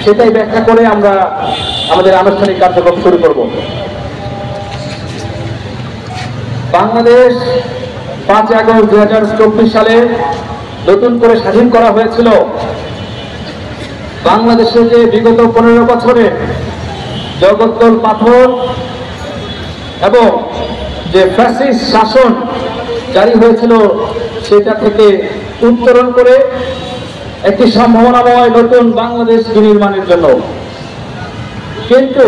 সেটাই ব্যাখ্যা করে আমরা আমাদের আনুষ্ঠানিক কার্যক্রম শুরু করব। বাংলাদেশ 5 আগস্ট 2024 সালে নতুন করে স্বাধীন করা হয়েছিল। বাংলাদেশে যে বিগত 15 বছরে জগদ্দল পাথর এবং যে ফ্যাসিস্ট শাসন জারি হয়েছিল সেটা থেকে উত্তরণ করে একটি সম্ভাবনাময় নতুন বাংলাদেশ নির্মাণের জন্য। কিন্তু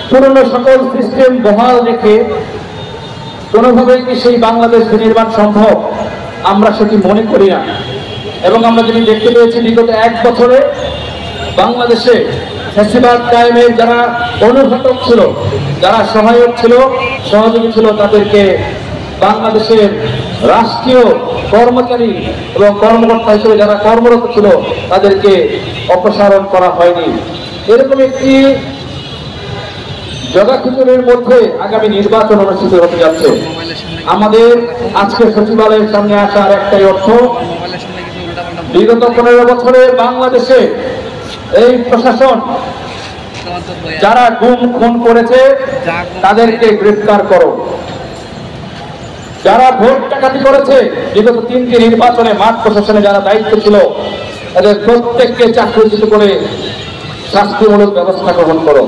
পুরনো সকল সিস্টেম বহাল রেখে কোনোভাবেই কি সেই বাংলাদেশ নির্মাণ সম্ভব, আমরা সেটি মনে করি না। এবং আমরা যেটি দেখতে পেয়েছি বিগত 1 বছরে বাংলাদেশে ফ্যাসিবাদ কায়েমের যারা অনুঘটক ছিল, যারা সহায়ক ছিল, সহযোগী ছিল, তাদেরকে বাংলাদেশের রাষ্ট্রীয় কর্মচারী এবং কর্মকর্তা হিসেবে যারা কর্মরত ছিল তাদেরকে অপসারণ করা হয়নি। এরকম একটি জগাখিচুড়ির মধ্যে আগামী নির্বাচন অনুষ্ঠিত হতে যাচ্ছে। আমাদের আজকে সচিবালয়ের সামনে আসার একটাই অর্থ, বিগত 15 বছরে বাংলাদেশে এই প্রশাসন যারা গুম খুন করেছে তাদেরকে গ্রেফতার করো, যারা ভোট ডাকাতি করেছে বিগত 3টি নির্বাচনে মাঠ প্রশাসনে যারা দায়িত্ব ছিল তাদের প্রত্যেককে চাকরিচ্যুত করে শাস্তিমূলক ব্যবস্থা গ্রহণ করো।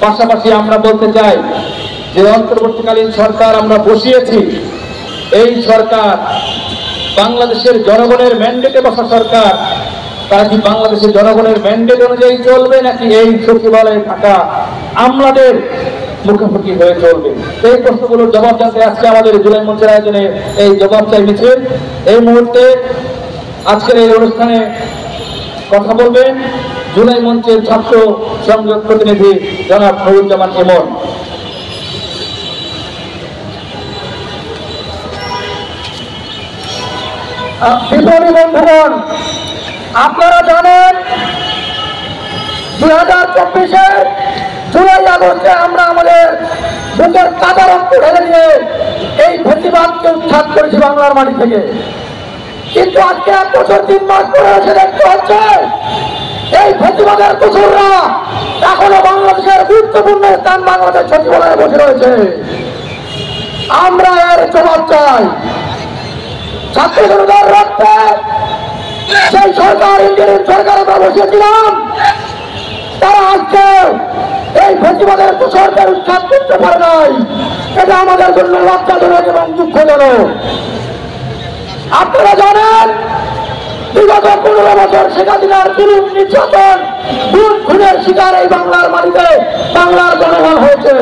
পাশাপাশি আমরা বলতে চাই যে অন্তর্বর্তীকালীন সরকার আমরা বসিয়েছি, এই সরকার বাংলাদেশের জনগণের ম্যান্ডেটে বসা সরকার, তারা কি বাংলাদেশের জনগণের ম্যান্ডেট অনুযায়ী চলবে নাকি এই সচিবালয়ে থাকা আমলাদের মুখোমুখি হয়ে চলবে? এই প্রশ্নগুলোর জবাব জানতে আজকে আমাদের জুলাই মঞ্চের আয়োজনে এই জবাব চাই মিছিল। এই মুহূর্তে আজকের এই অনুষ্ঠানে কথা বলবেন জুলাই মঞ্চের ছাত্র সংযোগ প্রতিনিধি জনাব নুরুজ্জামান ইমন। বন্ধুগণ, আপনারা জানেন 2024-এর জুলাই আগস্টে আমরা আমাদের বুকের কাদা রক্ত ঢেলে দিয়ে এই ফ্যাসিবাদকে উৎখাত করেছি বাংলার মাটি থেকে। কিন্তু আজকে 1 বছর 3 মাস পরে এসে দেখতে হচ্ছে এই ফ্যাসিবাদের দোসররা এখনো বাংলাদেশের গুরুত্বপূর্ণ স্থান বাংলাদেশ সচিবালয়ে বসে রয়েছে। আমরা এর জবাব চাই। ছাত্র জনতার রক্তে সেই সরকার, ইন্ডিয়ান সরকার আমরা বসেছিলাম, তারা আজকে এই ফ্যাসিবাদের দোসরদের উৎখাত করতে পারে নাই। এটা আমাদের জন্য লজ্জাজনক এবং দুঃখজনক। আপনারা জানেন বিগত 15 বছর শেখ হাসিনার জুলুম, নির্যাতন, খুনের শিকার এই বাংলার মাটিতে বাংলার জনগণ হয়েছে।